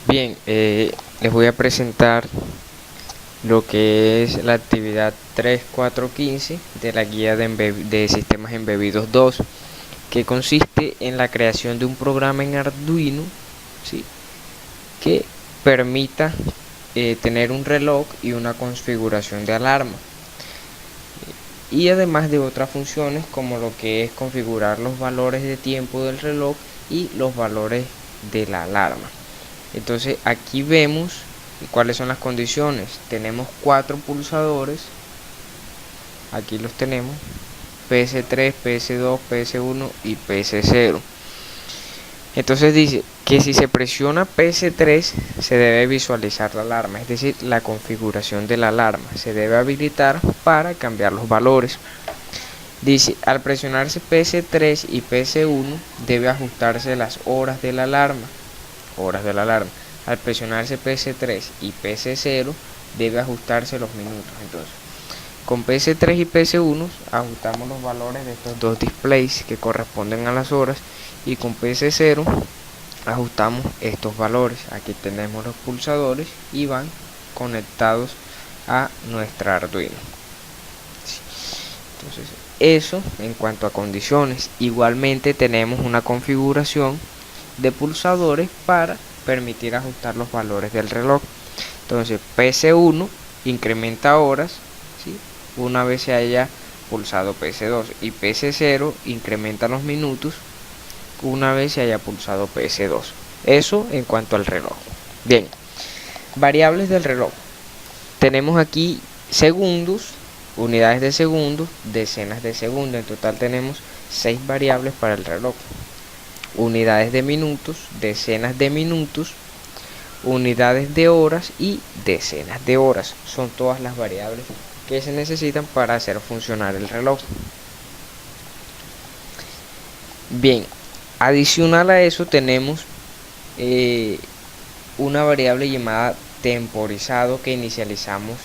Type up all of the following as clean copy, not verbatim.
Bien, les voy a presentar lo que es la actividad 3.4.15 de la guía de sistemas embebidos 2, que consiste en la creación de un programa en Arduino, ¿sí?, que permita tener un reloj y una configuración de alarma, y además de otras funciones como lo que es configurar los valores de tiempo del reloj y los valores de la alarma. Entonces aquí vemos cuáles son las condiciones. Tenemos 4 pulsadores, aquí los tenemos: PS3, PS2, PS1 y PS0. Entonces dice que si se presiona PS3 se debe visualizar la alarma, es decir, la configuración de la alarma se debe habilitar para cambiar los valores. Dice, al presionarse PS3 y PS1 debe ajustarse las horas de la alarma. Al presionarse PS3 y PS0 debe ajustarse los minutos. Entonces, con PS3 y PS1 ajustamos los valores de estos dos displays que corresponden a las horas, y con PS0 ajustamos estos valores. Aquí tenemos los pulsadores y van conectados a nuestra Arduino. Entonces, eso en cuanto a condiciones. Igualmente tenemos una configuración de pulsadores para permitir ajustar los valores del reloj. Entonces, PS1 incrementa horas, ¿sí?, una vez se haya pulsado PS2, y PS0 incrementa los minutos una vez se haya pulsado PS2. Eso en cuanto al reloj. Bien, variables del reloj. Tenemos aquí segundos, unidades de segundo, decenas de segundo. En total tenemos 6 variables para el reloj: unidades de minutos, decenas de minutos, unidades de horas y decenas de horas. Son todas las variables que se necesitan para hacer funcionar el reloj. Bien, adicional a eso tenemos una variable llamada temporizado, que inicializamos,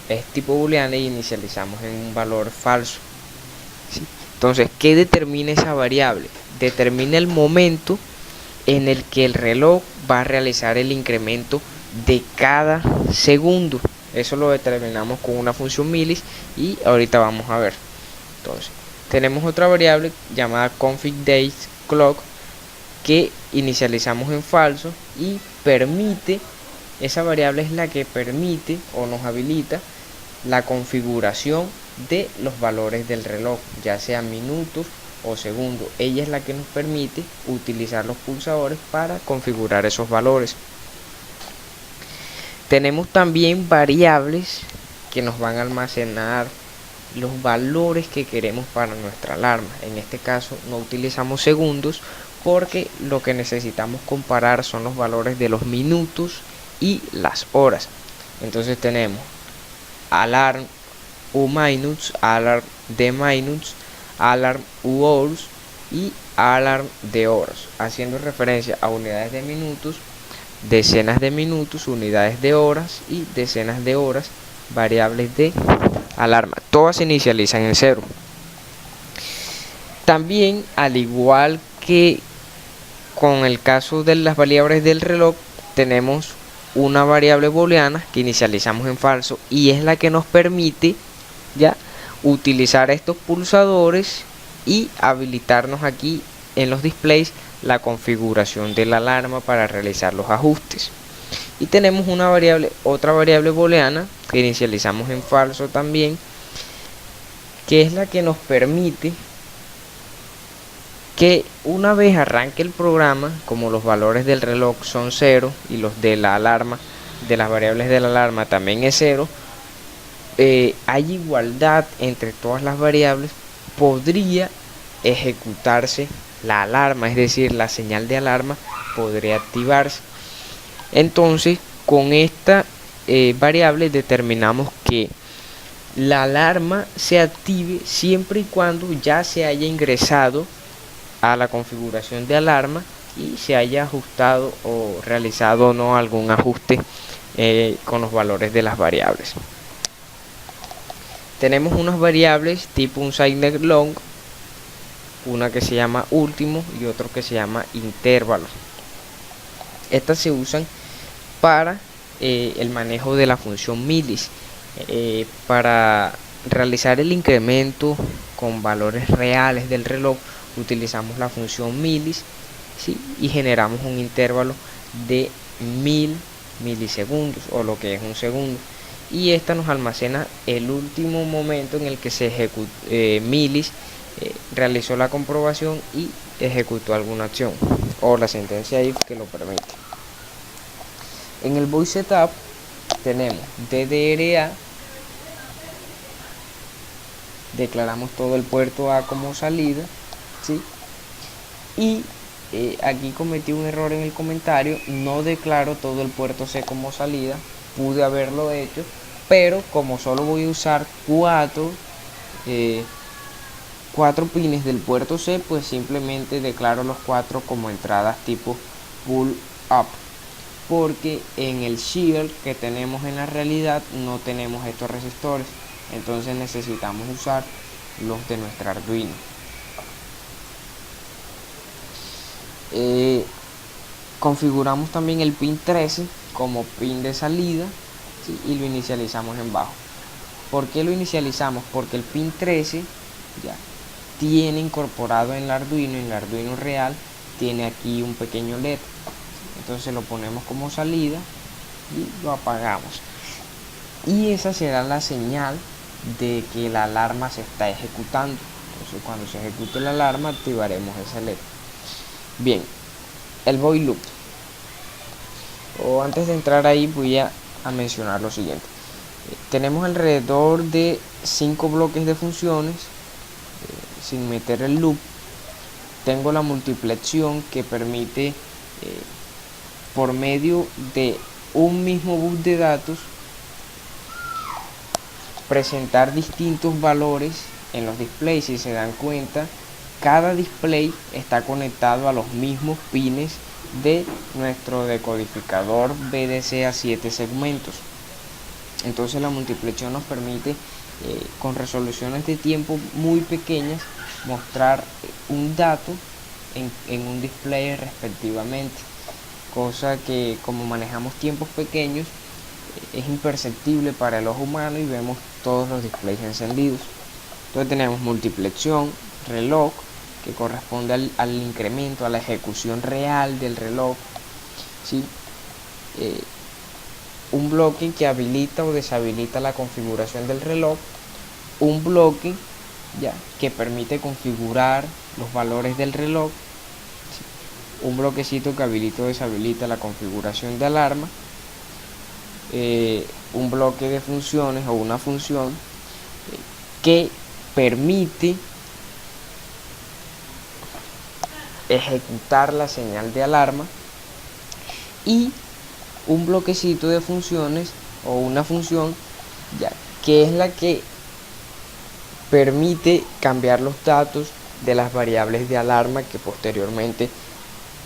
es tipo booleana, y inicializamos en un valor falso, ¿sí? Entonces, ¿qué determina esa variable? Determina el momento en el que el reloj va a realizar el incremento de cada segundo. Eso lo determinamos con una función milis y ahorita vamos a ver. Entonces, tenemos otra variable llamada config_date_clock, que inicializamos en falso y permite, esa variable es la que permite o nos habilita la configuración de los valores del reloj, ya sea minutos o segundos. Ella es la que nos permite utilizar los pulsadores para configurar esos valores. Tenemos también variables que nos van a almacenar los valores que queremos para nuestra alarma. En este caso no utilizamos segundos porque lo que necesitamos comparar son los valores de los minutos y las horas. Entonces tenemos alarm u-minutes, alarm de-minutes, alarm u-hours y alarm de horas, haciendo referencia a unidades de minutos, decenas de minutos, unidades de horas y decenas de horas, variables de alarma. Todas se inicializan en 0. También, al igual que con el caso de las variables del reloj, tenemos una variable booleana que inicializamos en falso, y es la que nos permite ya utilizar estos pulsadores y habilitarnos aquí en los displays la configuración de la alarma para realizar los ajustes. Y tenemos otra variable booleana que inicializamos en falso también, que es la que nos permite que una vez arranque el programa, como los valores del reloj son 0 y los de la alarma, de las variables de la alarma también es 0, hay igualdad entre todas las variables, podría ejecutarse la alarma, es decir, la señal de alarma podría activarse. Entonces, con esta variable determinamos que la alarma se active siempre y cuando ya se haya ingresado a la configuración de alarma y se haya ajustado o realizado o no algún ajuste con los valores de las variables. Tenemos unas variables tipo un signer long, una que se llama último y otro que se llama intervalo. Estas se usan para el manejo de la función milis. Para realizar el incremento con valores reales del reloj utilizamos la función milis, ¿sí? Y generamos un intervalo de 1000 milisegundos, o lo que es un segundo, y esta nos almacena el último momento en el que se ejecutó milis realizó la comprobación y ejecutó alguna acción, o la sentencia if que lo permite. En el void setup tenemos DDRA, declaramos todo el puerto A como salida, ¿sí? Y aquí cometí un error en el comentario, no declaro todo el puerto C como salida, pude haberlo hecho, pero como solo voy a usar cuatro pines del puerto C, pues simplemente declaro los 4 como entradas tipo pull up, porque en el shield que tenemos en la realidad no tenemos estos resistores, entonces necesitamos usar los de nuestro Arduino. Configuramos también el pin 13 como pin de salida, ¿sí? Y lo inicializamos en bajo. ¿Por qué lo inicializamos? Porque el pin 13 ya tiene incorporado en el Arduino real, tiene aquí un pequeño LED, entonces lo ponemos como salida y lo apagamos, y esa será la señal de que la alarma se está ejecutando. Entonces cuando se ejecute la alarma activaremos ese LED. Bien, el void loop, o antes de entrar ahí voy a mencionar lo siguiente. Tenemos alrededor de 5 bloques de funciones sin meter el loop. Tengo la multiplexión que permite por medio de un mismo bus de datos presentar distintos valores en los displays. Si se dan cuenta, cada display está conectado a los mismos pines de nuestro decodificador BDC a 7 segmentos. Entonces la multiplexión nos permite con resoluciones de tiempo muy pequeñas mostrar un dato en un display respectivamente, cosa que como manejamos tiempos pequeños es imperceptible para el ojo humano y vemos todos los displays encendidos. Entonces tenemos multiplexión, reloj, que corresponde al incremento, a la ejecución real del reloj, ¿sí? Un bloque que habilita o deshabilita la configuración del reloj, un bloque ya que permite configurar los valores del reloj, ¿sí? Un bloquecito que habilita o deshabilita la configuración de alarma, un bloque de funciones o una función que permite ejecutar la señal de alarma, y un bloquecito de funciones o una función ya que es la que permite cambiar los datos de las variables de alarma, que posteriormente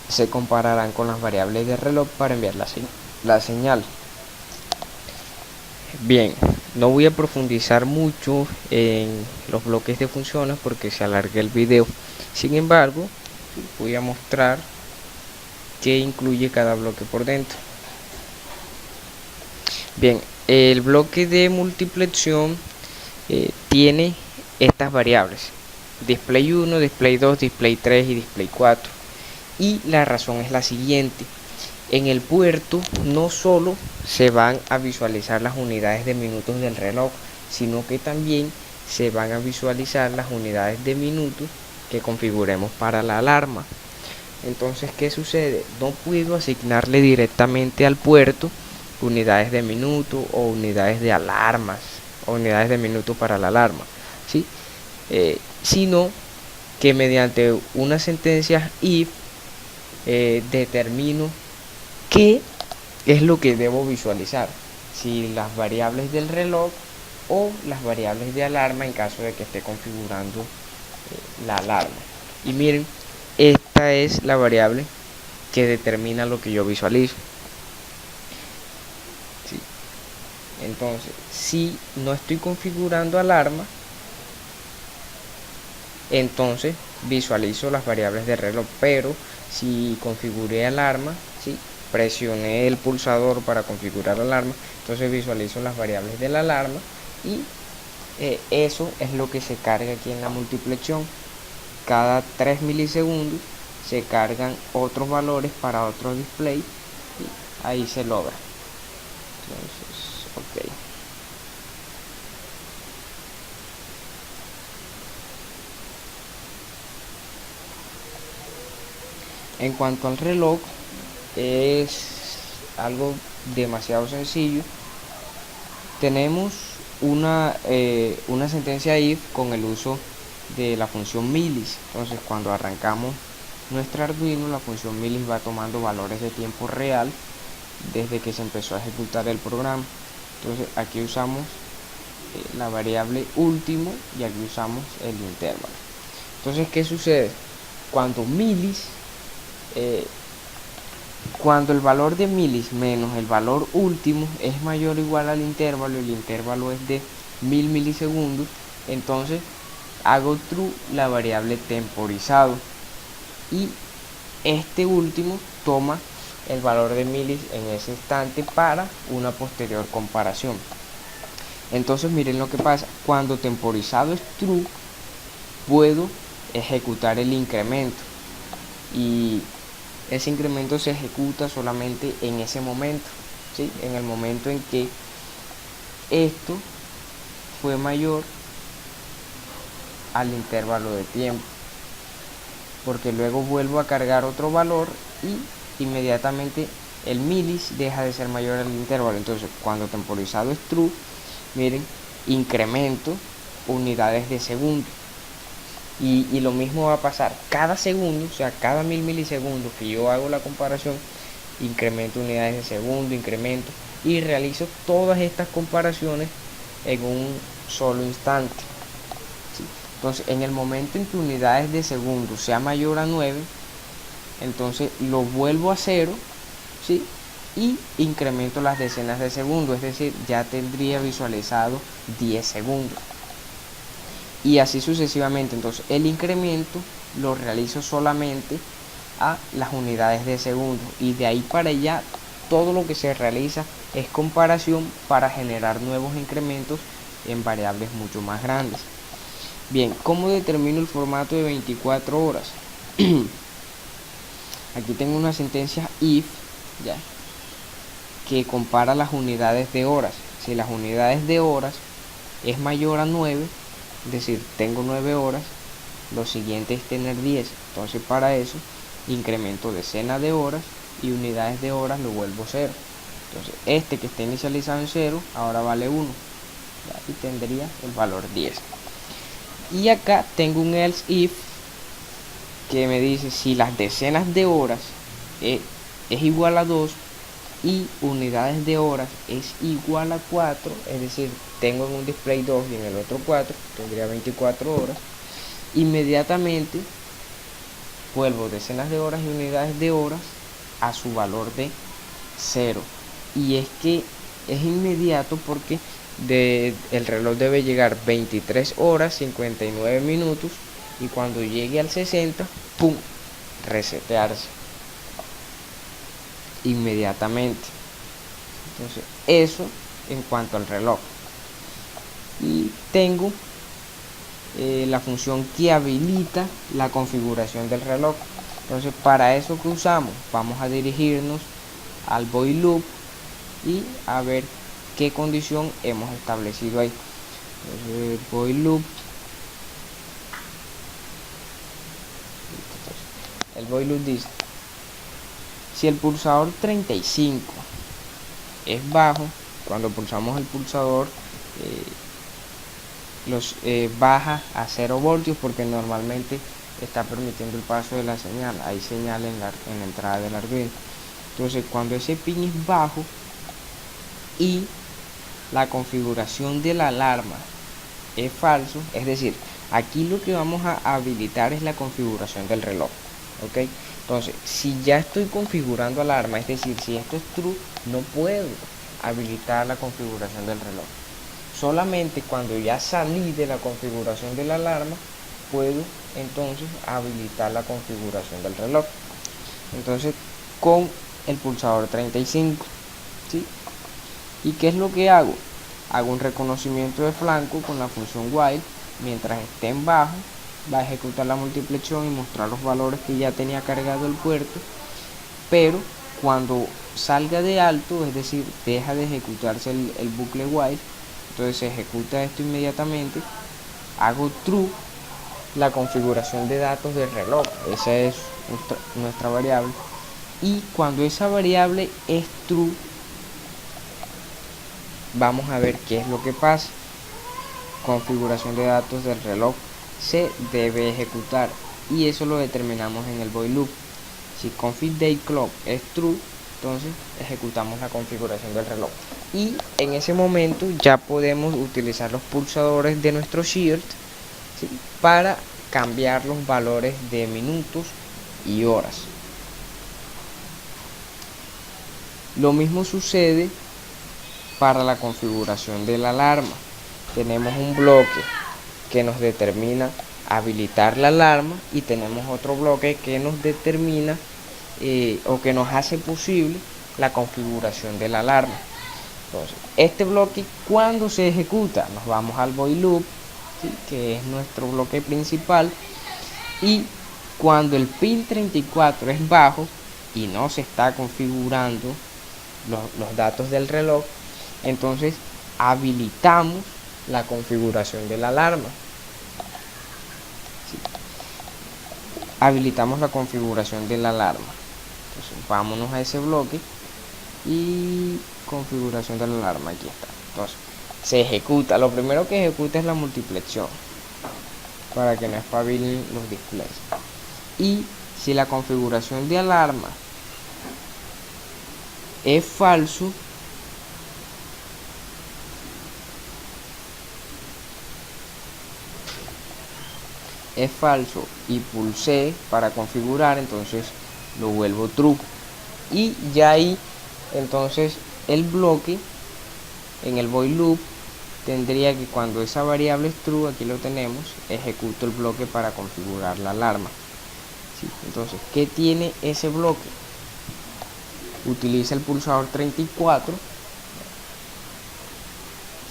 se compararán con las variables de reloj para enviar la señal. Bien, no voy a profundizar mucho en los bloques de funciones porque se alarga el video. Sin embargo, voy a mostrar qué incluye cada bloque por dentro. Bien, el bloque de multiplexión tiene estas variables: display 1, display 2, display 3 y display 4. Y la razón es la siguiente: en el puerto no solo se van a visualizar las unidades de minutos del reloj, sino que también se van a visualizar las unidades de minutos que configuremos para la alarma. Entonces, ¿qué sucede? No puedo asignarle directamente al puerto unidades de minuto o unidades de alarmas o unidades de minuto para la alarma, ¿sí? Sino que mediante unas sentencias if determino qué es lo que debo visualizar, si las variables del reloj o las variables de alarma en caso de que esté configurando la alarma. Y miren, esta es la variable que determina lo que yo visualizo. ¿Sí? Entonces, si no estoy configurando alarma, entonces visualizo las variables de reloj, pero si configuré alarma, ¿sí?, presioné el pulsador para configurar la alarma, entonces visualizo las variables de la alarma y eso es lo que se carga aquí en la multiplexión. Cada 3 milisegundos se cargan otros valores para otro display y ahí se logra. Entonces, ok. En cuanto al reloj, es algo demasiado sencillo. Tenemos una sentencia if con el uso de la función milis. Entonces cuando arrancamos nuestro Arduino, la función milis va tomando valores de tiempo real desde que se empezó a ejecutar el programa. Entonces aquí usamos la variable último y aquí usamos el intervalo. Entonces, ¿qué sucede? Cuando el valor de milis menos el valor último es mayor o igual al intervalo, el intervalo es de 1000 milisegundos, entonces hago true la variable temporizado y este último toma el valor de milis en ese instante para una posterior comparación. Entonces miren lo que pasa, cuando temporizado es true puedo ejecutar el incremento y ese incremento se ejecuta solamente en ese momento, ¿sí? En el momento en que esto fue mayor al intervalo de tiempo, porque luego vuelvo a cargar otro valor y inmediatamente el milis deja de ser mayor al intervalo. Entonces cuando temporizado es true, miren, incremento unidades de segundo. Y lo mismo va a pasar cada segundo, o sea, cada 1000 milisegundos que yo hago la comparación, incremento unidades de segundo, incremento y realizo todas estas comparaciones en un solo instante, ¿sí? Entonces, en el momento en que unidades de segundo sea mayor a 9, entonces lo vuelvo a 0, ¿sí? Y incremento las decenas de segundo, es decir, ya tendría visualizado 10 segundos. Y así sucesivamente. Entonces el incremento lo realizo solamente a las unidades de segundo y de ahí para allá todo lo que se realiza es comparación para generar nuevos incrementos en variables mucho más grandes. Bien, ¿cómo determino el formato de 24 horas? Aquí tengo una sentencia if, ya, que compara las unidades de horas. Si las unidades de horas es mayor a 9, es decir, tengo 9 horas, lo siguiente es tener 10. Entonces para eso incremento decenas de horas y unidades de horas lo vuelvo 0. Entonces este que está inicializado en 0 ahora vale 1, ¿ya? Y tendría el valor 10. Y acá tengo un else if que me dice si las decenas de horas es igual a 2 y unidades de horas es igual a 4, es decir, tengo en un display 2 y en el otro 4, tendría 24 horas, inmediatamente vuelvo decenas de horas y unidades de horas a su valor de 0. Y es que es inmediato porque el reloj debe llegar 23 horas 59 minutos y cuando llegue al 60, ¡pum!, resetearse inmediatamente. Entonces eso en cuanto al reloj. Y tengo la función que habilita la configuración del reloj. Entonces para eso que usamos, vamos a dirigirnos al void loop y a ver qué condición hemos establecido ahí. Entonces, void loop, el void loop dice: si el pulsador 35 es bajo, cuando pulsamos el pulsador baja a 0 voltios porque normalmente está permitiendo el paso de la señal. Hay señal en la entrada del Arduino. Entonces cuando ese pin es bajo y la configuración de la alarma es falso, es decir, aquí lo que vamos a habilitar es la configuración del reloj, ¿ok? Entonces, si ya estoy configurando alarma, es decir, si esto es true, no puedo habilitar la configuración del reloj. Solamente cuando ya salí de la configuración de la alarma, puedo entonces habilitar la configuración del reloj. Entonces, con el pulsador 35, ¿sí? ¿Y qué es lo que hago? Hago un reconocimiento de flanco con la función while. Mientras esté en bajo, va a ejecutar la multiplicación y mostrar los valores que ya tenía cargado el puerto, pero cuando salga de alto, es decir, deja de ejecutarse el bucle while, entonces se ejecuta esto inmediatamente. Hago true la configuración de datos del reloj, esa es nuestra variable, y cuando esa variable es true, vamos a ver qué es lo que pasa. Configuración de datos del reloj se debe ejecutar, y eso lo determinamos en el void loop. Si config date clock es true, entonces ejecutamos la configuración del reloj, y en ese momento ya podemos utilizar los pulsadores de nuestro shield, ¿sí?, para cambiar los valores de minutos y horas. Lo mismo sucede para la configuración de la alarma. Tenemos un bloque que nos determina habilitar la alarma, y tenemos otro bloque que nos determina o que nos hace posible la configuración de la alarma. Entonces, este bloque, cuando se ejecuta, nos vamos al void loop, ¿sí?, que es nuestro bloque principal, y cuando el pin 34 es bajo y no se está configurando los datos del reloj, entonces habilitamos la configuración de la alarma. ¿Sí? Habilitamos la configuración de la alarma. Entonces vámonos a ese bloque y configuración de la alarma, aquí está. Entonces se ejecuta, lo primero que ejecuta es la multiplicación para que no espabilen los displays. Y si la configuración de alarma es falso, y pulsé para configurar, entonces lo vuelvo true, y ya ahí entonces el bloque en el void loop tendría que, cuando esa variable es true, aquí lo tenemos, ejecuto el bloque para configurar la alarma. ¿Sí? Entonces, ¿qué tiene ese bloque? Utiliza el pulsador 34,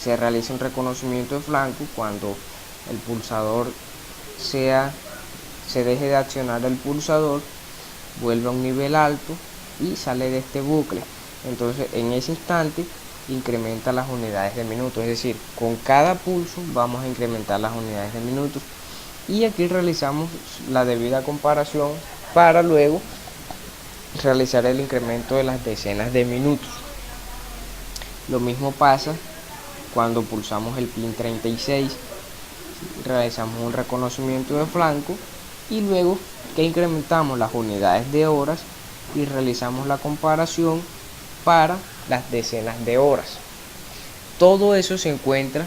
se realiza un reconocimiento de flanco. Cuando el pulsador se deje de accionar el pulsador, vuelve a un nivel alto y sale de este bucle. Entonces en ese instante incrementa las unidades de minutos, es decir, con cada pulso vamos a incrementar las unidades de minutos, y aquí realizamos la debida comparación para luego realizar el incremento de las decenas de minutos. Lo mismo pasa cuando pulsamos el pin 36, realizamos un reconocimiento de flanco, y luego que incrementamos las unidades de horas y realizamos la comparación para las decenas de horas. Todo eso se encuentra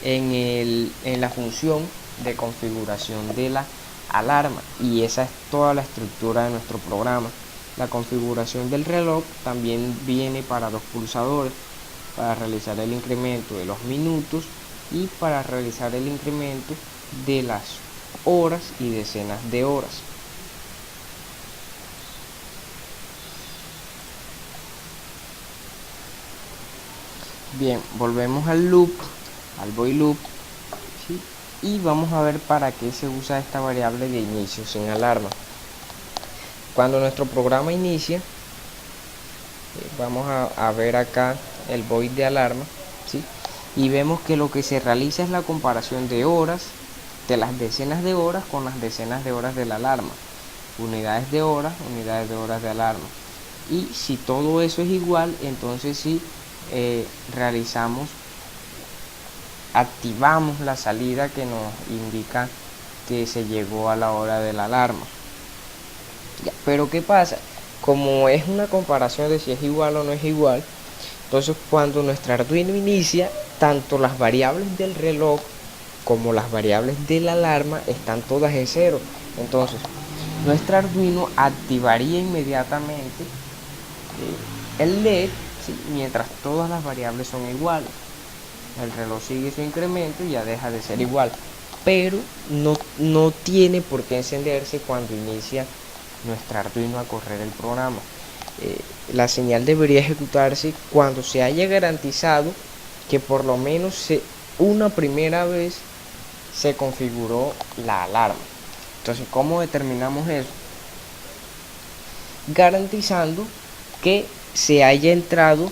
en la función de configuración de la alarma, y esa es toda la estructura de nuestro programa. La configuración del reloj también viene para los pulsadores, para realizar el incremento de los minutos y para realizar el incremento de las horas y decenas de horas. Bien, volvemos al loop, al void loop, ¿sí?, y vamos a ver para qué se usa esta variable de inicio sin alarma. Cuando nuestro programa inicia, vamos a ver acá el void de alarma, ¿sí?, y vemos que lo que se realiza es la comparación de horas, de las decenas de horas con las decenas de horas de la alarma, unidades de horas de alarma, y si todo eso es igual, entonces sí activamos la salida que nos indica que se llegó a la hora de la alarma. Ya, pero ¿qué pasa? Como es una comparación de si es igual o no es igual, entonces cuando nuestro Arduino inicia, tanto las variables del reloj como las variables de la alarma están todas en cero. Entonces nuestro Arduino activaría inmediatamente el LED, ¿sí?, mientras todas las variables son iguales. El reloj sigue su incremento y ya deja de ser igual, pero no tiene por qué encenderse cuando inicia nuestro Arduino a correr el programa. la señal debería ejecutarse cuando se haya garantizado que por lo menos una primera vez se configuró la alarma. Entonces, ¿cómo determinamos eso? Garantizando que se haya entrado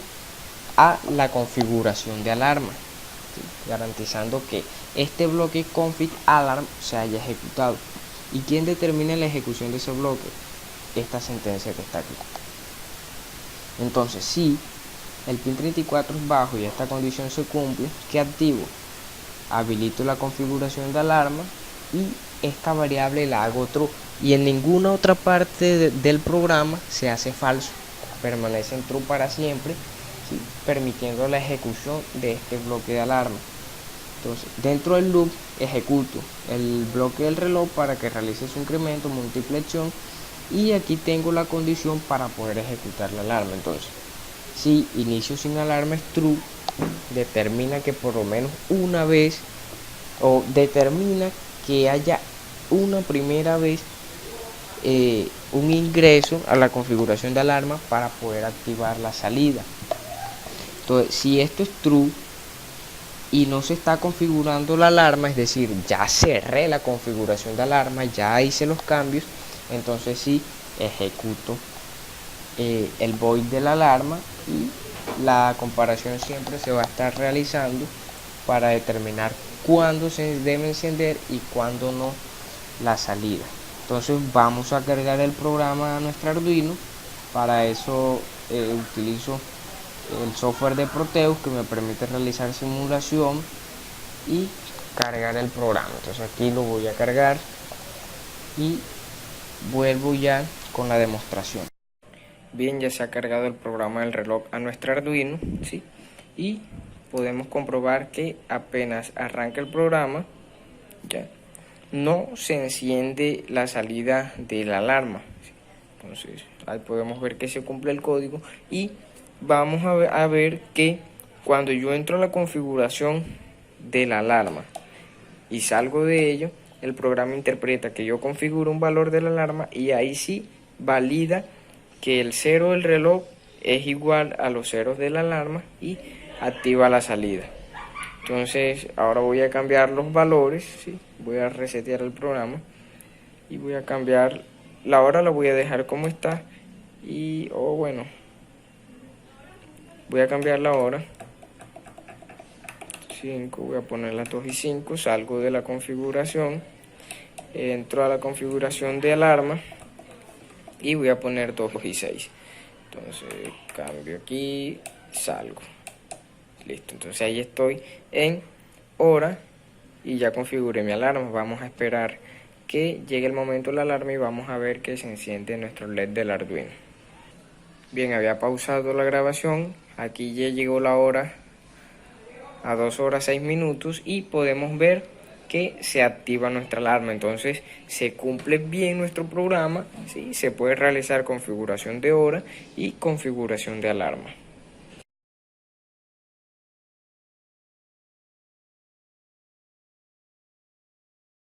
a la configuración de alarma, ¿sí? Garantizando que este bloque config alarm se haya ejecutado. ¿Y quién determina la ejecución de ese bloque? Esta sentencia que está aquí. Entonces, si el pin 34 es bajo y esta condición se cumple, ¿qué activo? Habilito la configuración de alarma y esta variable la hago true, y en ninguna otra parte del programa se hace falso, permanece en true para siempre, ¿sí? Permitiendo la ejecución de este bloque de alarma. Entonces, dentro del loop ejecuto el bloque del reloj para que realice su incremento, multiplicación, y aquí tengo la condición para poder ejecutar la alarma. Entonces, si inicio sin alarma es true, determina que por lo menos una vez, o determina que haya una primera vez un ingreso a la configuración de alarma para poder activar la salida. Entonces, si esto es true y no se está configurando la alarma, es decir, ya cerré la configuración de alarma, ya hice los cambios, entonces sí ejecuto el void de la alarma, y la comparación siempre se va a estar realizando para determinar cuándo se debe encender y cuándo no la salida. Entonces vamos a cargar el programa a nuestro Arduino. Para eso utilizo el software de Proteus, que me permite realizar simulación y cargar el programa. Entonces aquí lo voy a cargar y vuelvo ya con la demostración. Bien, ya se ha cargado el programa del reloj a nuestro Arduino, ¿sí? Y podemos comprobar que apenas arranca el programa, ya no se enciende la salida de la alarma, ¿sí? Entonces ahí podemos ver que se cumple el código, y vamos a ver que cuando yo entro a la configuración de la alarma y salgo de ello, el programa interpreta que yo configuro un valor de la alarma, y ahí sí valida que el 0 del reloj es igual a los ceros de la alarma y activa la salida. Entonces ahora voy a cambiar los valores, ¿sí? Voy a resetear el programa y voy a cambiar la hora, la voy a dejar como está, y bueno, voy a cambiar la hora 5, voy a poner las 2 y 5, salgo de la configuración, entro a la configuración de alarma y voy a poner 2 y 6. Entonces cambio aquí, salgo, listo. Entonces ahí estoy en hora y ya configuré mi alarma. Vamos a esperar que llegue el momento de la alarma y vamos a ver que se enciende nuestro LED del Arduino. Bien, había pausado la grabación, aquí ya llegó la hora a 2 horas 6 minutos y podemos ver que se activa nuestra alarma. Entonces se cumple bien nuestro programa, ¿sí? Se puede realizar configuración de hora y configuración de alarma.